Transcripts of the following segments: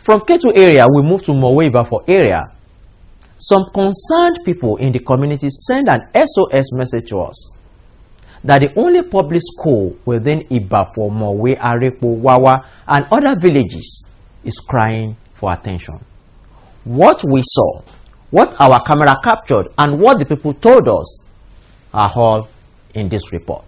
From Ketu area, we move to Moweba area. Some concerned people in the community send an SOS message to us that the only public school within Iba for Mowe, Arepo, Wawa, and other villages is crying for attention. What we saw, what our camera captured, and what the people told us are all in this report.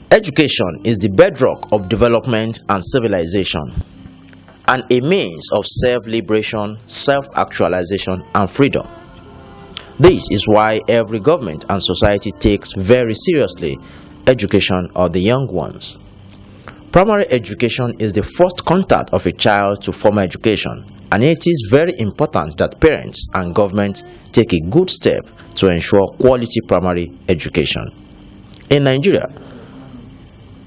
Education is the bedrock of development and civilization, and a means of self-liberation, self-actualization, and freedom. This is why every government and society takes very seriously education of the young ones. Primary education is the first contact of a child to formal education, and it is very important that parents and government take a good step to ensure quality primary education. In Nigeria,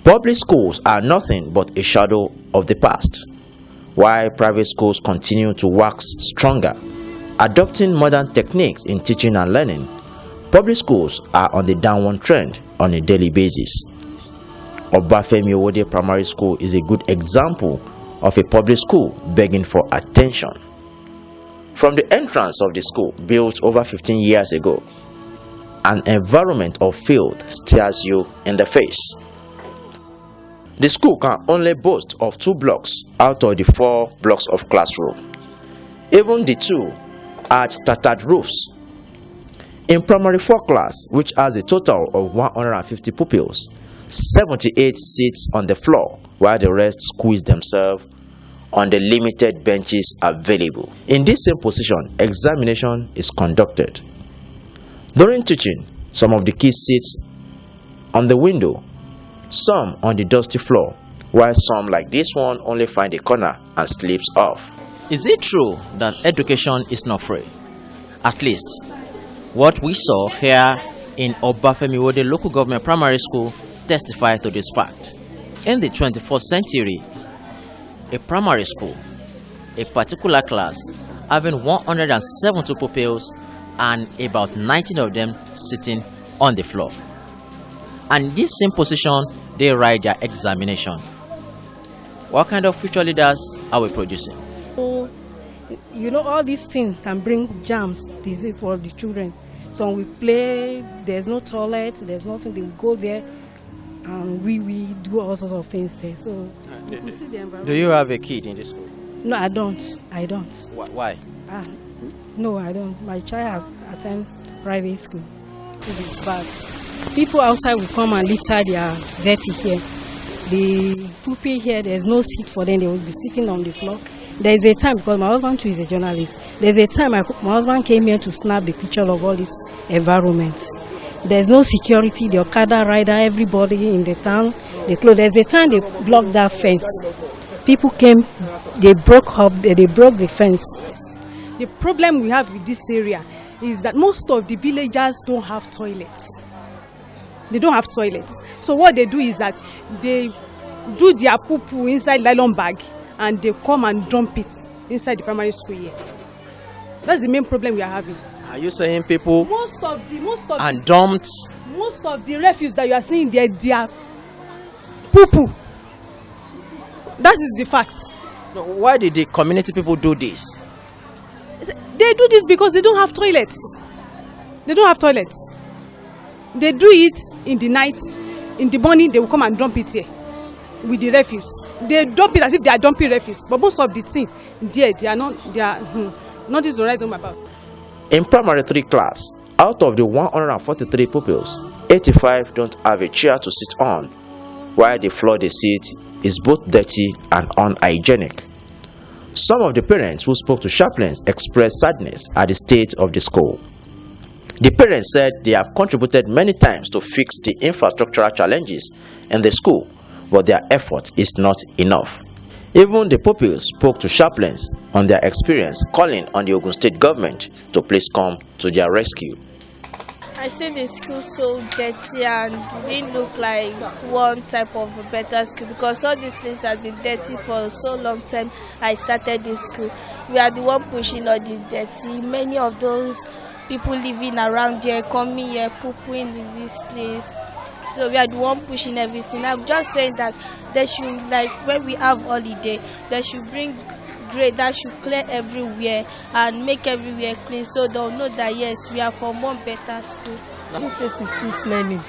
public schools are nothing but a shadow of the past, while private schools continue to wax stronger. Adopting modern techniques in teaching and learning, public schools are on the downward trend on a daily basis. Obafemi-Owode Primary School is a good example of a public school begging for attention. From the entrance of the school, built over 15 years ago, an environment of filth stares you in the face. The school can only boast of 2 blocks out of the 4 blocks of classroom. Even the 2 had tattered roofs. In primary 4 class, which has a total of 150 pupils, 78 sits on the floor while the rest squeeze themselves on the limited benches available. In this same position, examination is conducted. During teaching, some of the kids sit on the window, some on the dusty floor, while some, like this one, only find a corner and slips off. Is it true that education is not free? At least, what we saw here in Obafemi-Owode Local Government Primary School testifies to this fact. In the 21st century, a primary school, a particular class, having 172 pupils and about 19 of them sitting on the floor. And this same position, they write their examination. What kind of future leaders are we producing? So, you know, all these things can bring germs, disease for the children. So we play, there's no toilet, there's nothing, they go there, and we do all sorts of things there. So we see the environment. Do you have a kid in this school? No, I don't. Why? No, I don't. My child attends private school. It is bad. People outside will come and litter their dirty here. The pupil here, there's no seat for them. They will be sitting on the floor. There's a time, because my husband too is a journalist, there's a time my husband came here to snap the picture of all this environment. There's no security, the Okada rider, everybody in the town, they closed. There's a time they blocked that fence. People came, they broke the fence. The problem we have with this area is that most of the villagers don't have toilets. They don't have toilets. So what they do is that they do their poo-poo inside nylon bag and they come and dump it inside the primary school here. That's the main problem we are having. Are you saying people most of the refuse that you are seeing there, they are poo-poo. That is the fact. Why did the community people do this? They do this because they don't have toilets. They don't have toilets. They do it in the night. In the morning, they will come and dump it here with the refuse. They dump it as if they are dumping refuse. But most of the things there, they are nothing to write home about. In primary 3 class, out of the 143 pupils, 85 don't have a chair to sit on, while the floor they sit is both dirty and unhygienic. Some of the parents who spoke to Sharplenstv expressed sadness at the state of the school. The parents said they have contributed many times to fix the infrastructural challenges in the school, but their effort is not enough. Even the pupils spoke to Sharplenstv on their experience, calling on the Ogun State government to please come to their rescue. I see the school so dirty and it didn't look like one type of a better school because all this place has been dirty for so long time. I started this school. We are the one pushing all this dirty. Many of those people living around here, coming here, pooping in this place. So we are the one pushing everything. I'm just saying that they should, like when we have holiday, they should bring grade that should clear everywhere and make everywhere clean so they'll know that yes, we are from one better school. This place is still smelling.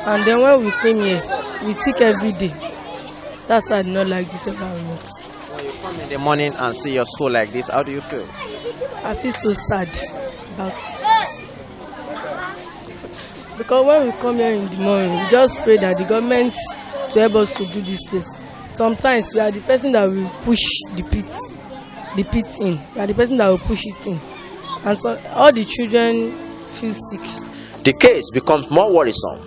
And then when we came here, we sick every day. That's why I do not like this environment. When you come in the morning and see your school like this, how do you feel? I feel so sad about because when we come here in the morning, we just pray that the government to help us to do this place. Sometimes we are the person that will push the pit in. We are the person that will push it in. And so all the children feel sick. The case becomes more worrisome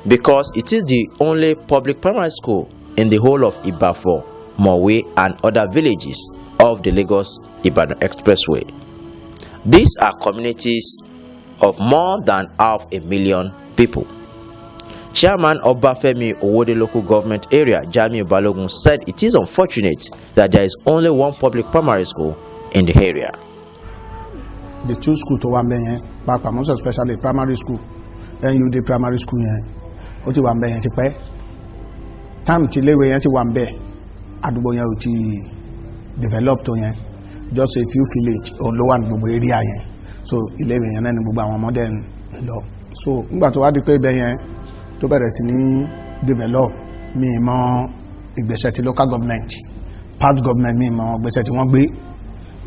because it is the only public primary school in the whole of Ibafo, Mowe and other villages of the Lagos-Ibadan Expressway. These are communities of more than 500,000 people. Chairman Obafemi-Owode local government area, Jamiu Balogun, said it is unfortunate that there is only one public primary school in the area. The two schools to Wambe, most especially primary school, and the primary school, Oti Wambe, time till we enter Wambe, Aduboya Uti developed on just a few village or low and area. So 11 and then Muba modern law. So, but what the pay to bẹ̀rẹ̀ sí ní develop mi mọ ìgbésẹ̀ tí local government part government mi mọ ìgbésẹ̀ tí wọ́n gbé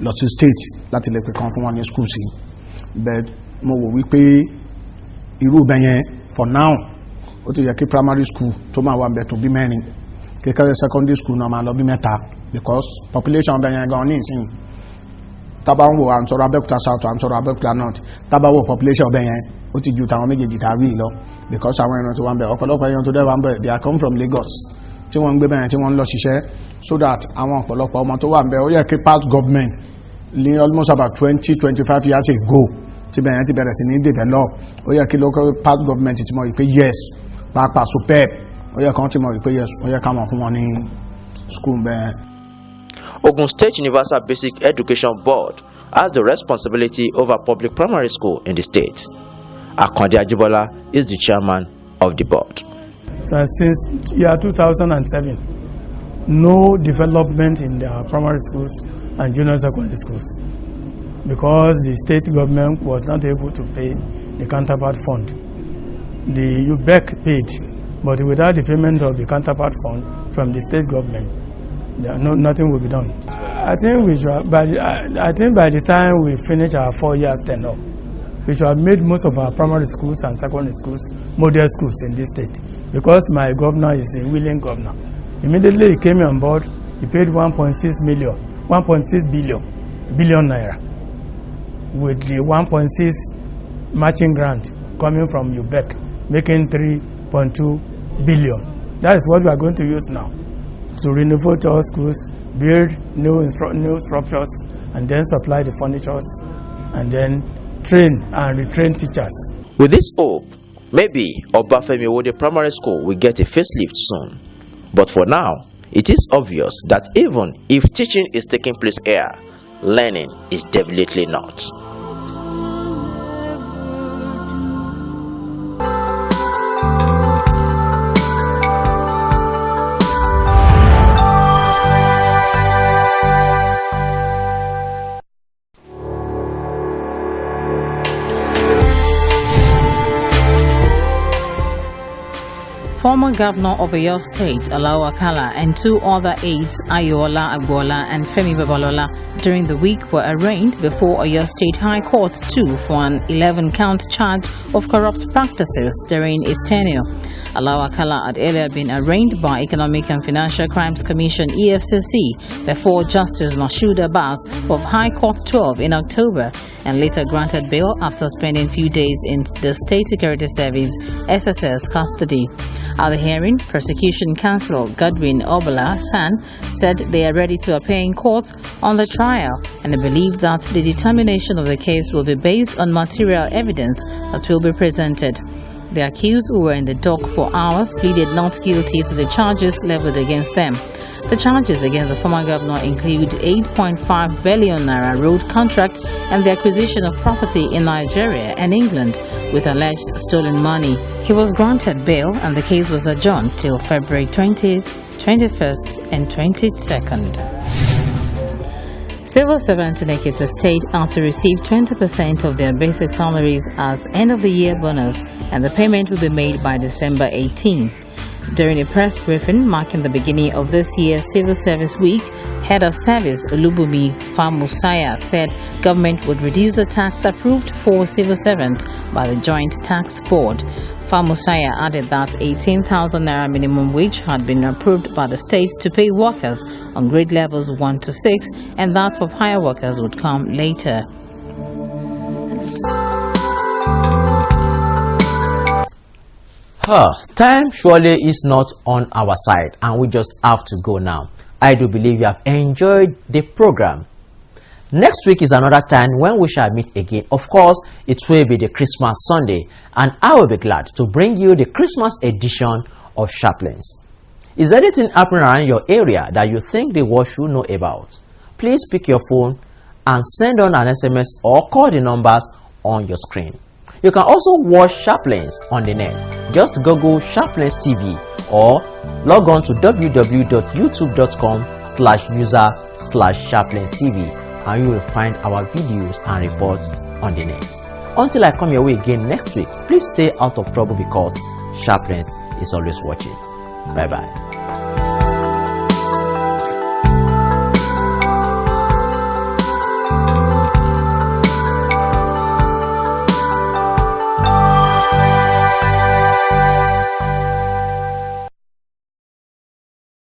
lọ sí state láti lè pè kan fún wọn ní school sí but mo wò wípé irú bẹ̀yẹn for now ó ti yẹ kí primary school tó máa wà ń bẹ̀ tó bí mẹ́rin kékeré secondary school náà máa lọ bí mẹ́ta because population bẹ̀yẹn gan ní ìsìn tábà ń wò à ń sọ̀rọ̀ Abẹ́òkúta south à ń sọ̀rọ̀ Abẹ́òkúta north tábà wò population bẹ̀yẹn ó ti ju tàwọn méjèèjì tàbí lọ because àwọn èèyàn tó wà ń bẹ̀ ọ̀pọ̀lọpọ̀ èèyàn tó dẹ̀ wà ń bẹ̀ they are come from Lagos tí wọ́n ń gbé bẹ̀yẹn tí wọ́n ń lọ ṣiṣẹ́ so that àwọn ọ̀pọ̀lọpọ̀ ọmọ tó wà ń bẹ̀ ó yẹ kí part government ní almost about 20-25 years ago tí bẹ̀yẹn ti bẹ̀rẹ̀ sí ní develop ó yẹ kí local part government ti mọ̀ wípé yes pàápàá superb ó yẹ kàn ti mọ̀ wípé yes ó yẹ ká mọ̀ fún wọn ní school bẹ́ẹ̀. Ogun State Universal Basic Education Board has the responsibility over public primary school in the state. Akande Ajibola is the chairman of the board. So since year 2007, no development in the primary schools and junior secondary schools because the state government was not able to pay the counterpart fund. The UBEC paid, but without the payment of the counterpart fund from the state government, nothing will be done. I think by the time we finish our 4 years tenure, we should have made most of our primary schools and secondary schools model schools in this state because my governor is a willing governor. Immediately he came on board, he paid 1.6 billion naira with the 1.6 matching grant coming from UBEC, making 3.2 billion. That is what we are going to use now to renovate our schools, build new structures, and then supply the furnitures, and then train and retrain teachers. With this hope, maybe Obafemi-Owode Primary School will get a facelift soon. But for now, it is obvious that even if teaching is taking place here, learning is definitely not. former governor of Oyo State, Alao Akala, and 2 other aides, Ayola Agbola and Femi Babalola, during the week were arraigned before Oyo State High Court 2 for an 11-count charge of corrupt practices during his tenure. Alao Akala had earlier been arraigned by Economic and Financial Crimes Commission (EFCC) before Justice Mashood Abbas of High Court 12 in October, and later granted bail after spending few days in the State Security Service (SSS) custody. At the hearing, prosecution counsel Godwin Obala San said they are ready to appear in court on the trial, and they believe that the determination of the case will be based on material evidence that will be presented. The accused, who were in the dock for hours, pleaded not guilty to the charges leveled against them. The charges against the former governor include 8.5 billion naira road contract and the acquisition of property in Nigeria and England with alleged stolen money. He was granted bail and the case was adjourned till February 20th, 21st and 22nd. Civil servants in Ekiti State are to receive 20% of their basic salaries as end-of-the-year bonus, and the payment will be made by December 18. During a press briefing marking the beginning of this year's Civil Service Week, Head of Service Olubumi Famusaya said government would reduce the tax approved for civil servants by the Joint Tax Board. Famusaya added that 18,000 naira minimum wage had been approved by the states to pay workers on grade levels 1 to 6, and that of higher workers would come later. Time surely is not on our side, and we just have to go now. I do believe you have enjoyed the program. Next week is another time when we shall meet again. Of course, it will be the Christmas Sunday, and I will be glad to bring you the Christmas edition of Sharplenstv. Is anything happening around your area that you think the world should know about? Please pick your phone and send on an SMS or call the numbers on your screen. You can also watch Sharplenstv on the net. Just Google Sharplenstv or log on to www.youtube.com/user/Sharplenstv, and you will find our videos and reports on the net. Until I come your way again next week, please stay out of trouble because Sharplenstv is always watching. Bye bye.